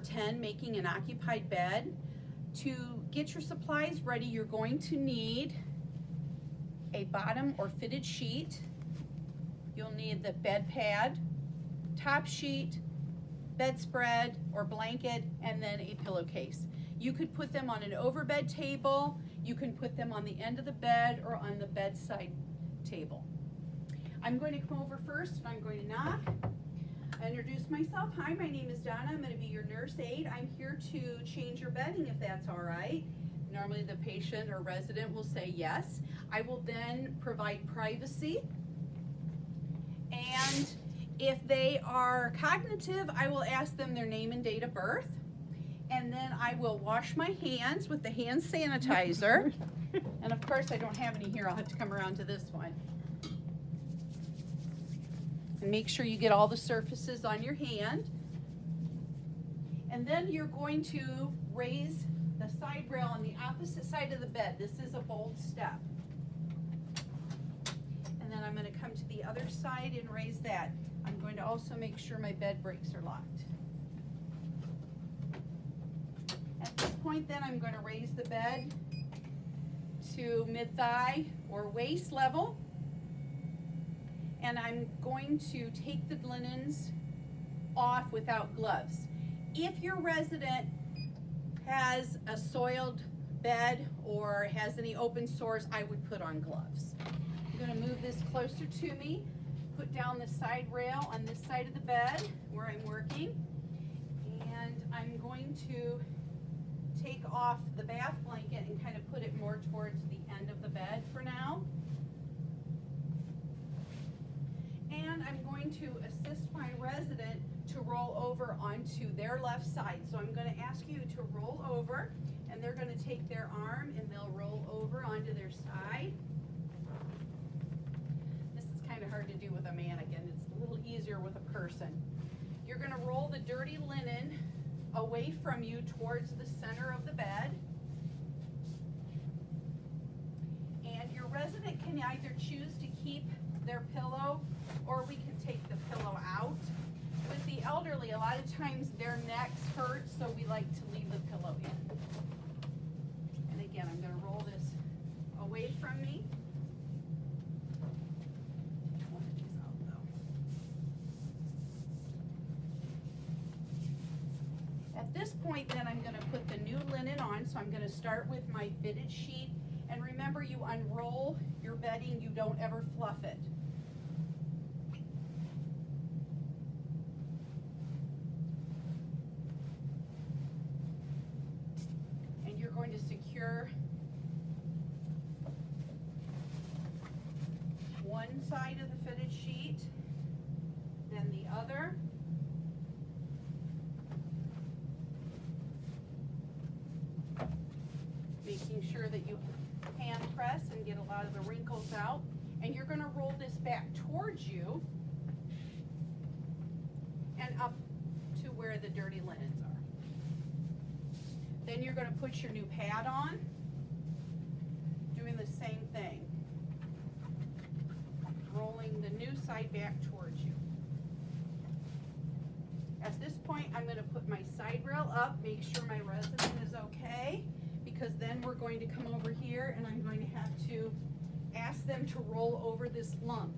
10, making an occupied bed. To get your supplies ready, you're going to need a bottom or fitted sheet. You'll need the bed pad, top sheet, bedspread or blanket, and then a pillowcase. You could put them on an overbed table, you can put them on the end of the bed or on the bedside table. I'm going to come over first and I'm going to knock. I introduce myself. Hi, my name is Donna. I'm going to be your nurse aide. I'm here to change your bedding if that's all right. Normally the patient or resident will say yes. I will then provide privacy. And if they are cognitive, I will ask them their name and date of birth. And then I will wash my hands with the hand sanitizer. And of course, I don't have any here. I'll have to come around to this one. And make sure you get all the surfaces on your hand. And then you're going to raise the side rail on the opposite side of the bed. This is a bold step. And then I'm going to come to the other side and raise that. I'm going to also make sure my bed brakes are locked. At this point then I'm going to raise the bed to mid-thigh or waist level. And I'm going to take the linens off without gloves. If your resident has a soiled bed or has any open sores, I would put on gloves. I'm going to move this closer to me, put down the side rail on this side of the bed where I'm working, and I'm going to take off the bath blanket and kind of put it more towards the end of the bed for now. And I'm going to assist my resident to roll over onto their left side. So I'm going to ask you to roll over, and they're going to take their arm and they'll roll over onto their side. This is kind of hard to do with a mannequin. It's a little easier with a person. You're going to roll the dirty linen away from you towards the center of the bed. And your resident can either choose to keep their pillow or we can take the pillow out. With the elderly, a lot of times their necks hurt, so we like to leave the pillow in. And again, I'm going to roll this away from me. One of these out though. At this point then I'm going to put the new linen on, so I'm going to start with my fitted sheet. And remember, you unroll your bedding, you don't ever fluff it. And you're going to secure one side of the fitted sheet, then the other. Making sure that you hand press and get a lot of the wrinkles out. And you're going to roll this back towards you and up to where the dirty linens are. Then you're going to put your new pad on, doing the same thing. Rolling the new side back towards you. At this point, I'm going to put my side rail up, make sure my resident is okay, because then we're going to come over here and I'm going to have to ask them to roll over this lump.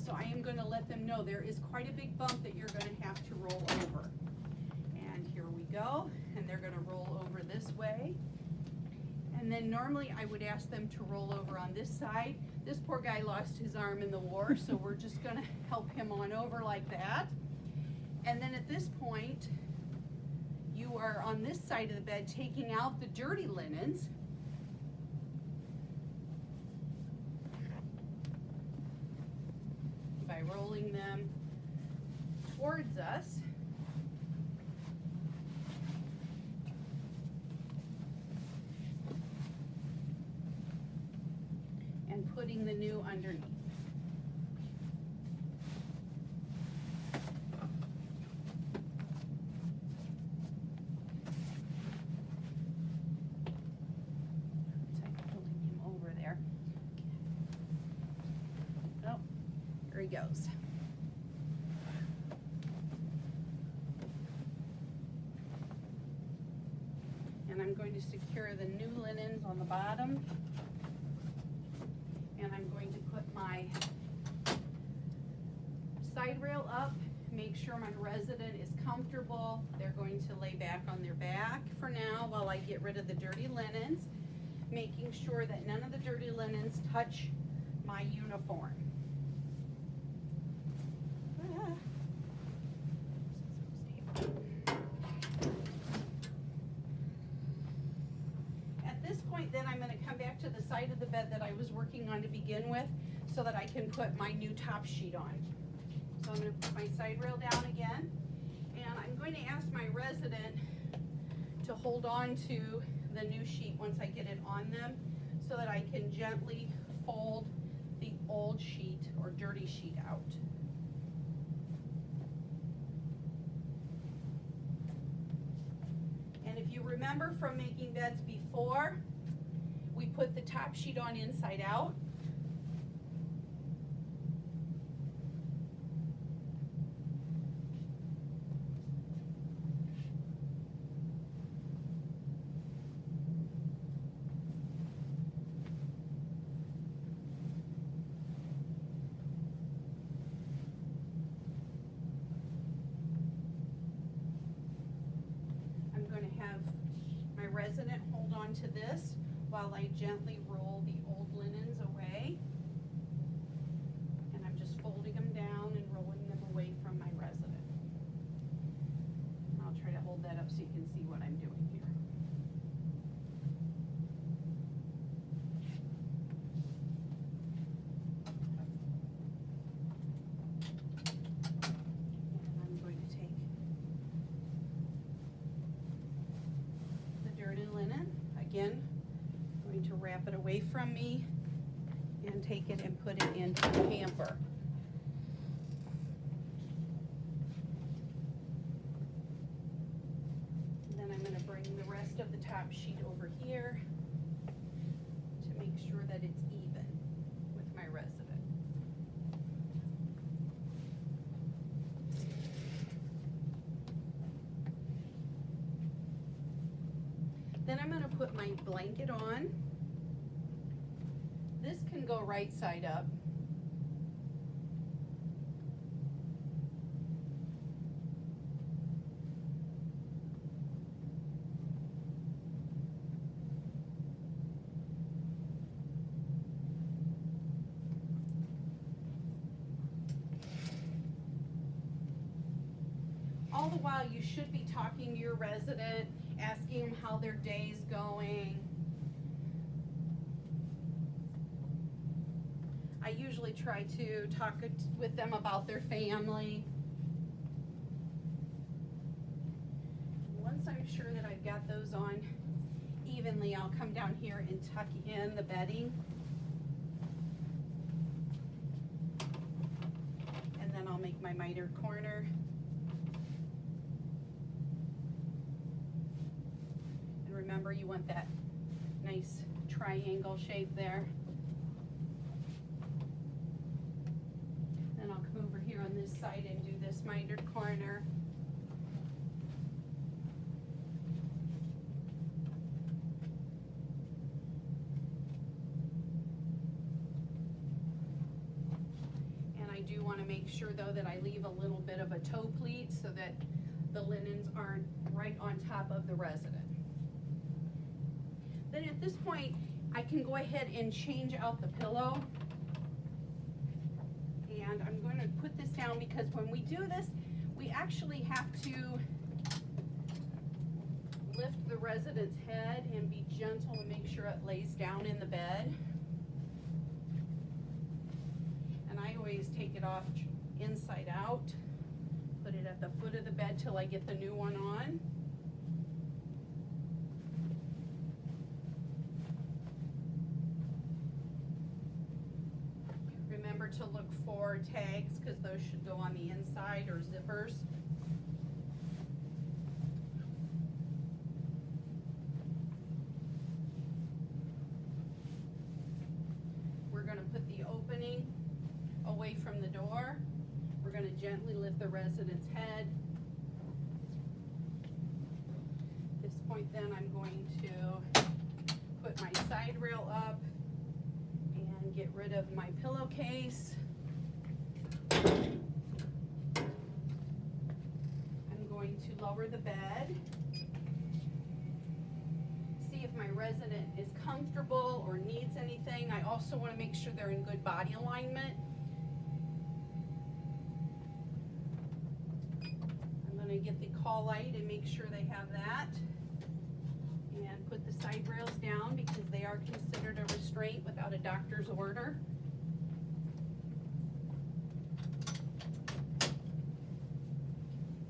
So I am going to let them know there is quite a big bump that you're going to have to roll over. And here we go, and they're going to roll over this way. And then normally I would ask them to roll over on this side. This poor guy lost his arm in the war, so we're just going to help him on over like that. And then at this point, you are on this side of the bed taking out the dirty linens. By rolling them towards us. And putting the new underneath. He goes. And I'm going to secure the new linens on the bottom. And I'm going to put my side rail up, make sure my resident is comfortable. They're going to lay back on their back for now while I get rid of the dirty linens, making sure that none of the dirty linens touch my uniform. At this point, then I'm going to come back to the side of the bed that I was working on to begin with so that I can put my new top sheet on. So I'm going to put my side rail down again, and I'm going to ask my resident to hold on to the new sheet once I get it on them so that I can gently fold the old sheet or dirty sheet out. And if you remember from making beds before, we put the top sheet on inside out. Resident hold on to this while I gently roll the old linens away, and I'm just folding them down and rolling them away from my resident. I'll try to hold that up so you can see what I'm doing here. And I'm going to take dirty linen. Again, I'm going to wrap it away from me and take it and put it into the hamper. And then I'm going to bring the rest of the top sheet over here to make sure that it's even with my resident. Then I'm going to put my blanket on. This can go right side up. All the while, you should be talking to your resident, asking them how their day's going. I usually try to talk with them about their family. Once I'm sure that I've got those on evenly, I'll come down here and tuck in the bedding. And then I'll make my mitered corner. Remember, you want that nice triangle shape there. Then I'll come over here on this side and do this mitered corner. And I do want to make sure though that I leave a little bit of a toe pleat so that the linens aren't right on top of the resident. Then at this point, I can go ahead and change out the pillow. And I'm going to put this down because when we do this, we actually have to lift the resident's head and be gentle and make sure it lays down in the bed. And I always take it off inside out, put it at the foot of the bed till I get the new one on. Remember to look for tags because those should go on the inside or zippers. We're going to put the opening away from the door. We're going to gently lift the resident's head. At this point, Then I'm going to put my side rail up and get rid of my pillowcase. I'm going to lower the bed. See if my resident is comfortable or needs anything. I also want to make sure they're in good body alignment. I'm going to get the call light and make sure they have that. And put the side rails down because they are considered a restraint without a doctor's order.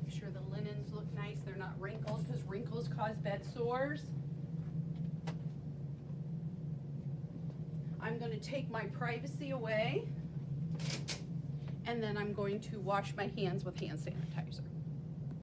Make sure the linens look nice, they're not wrinkled because wrinkles cause bed sores. I'm going to take my privacy away and then I'm going to wash my hands with hand sanitizer.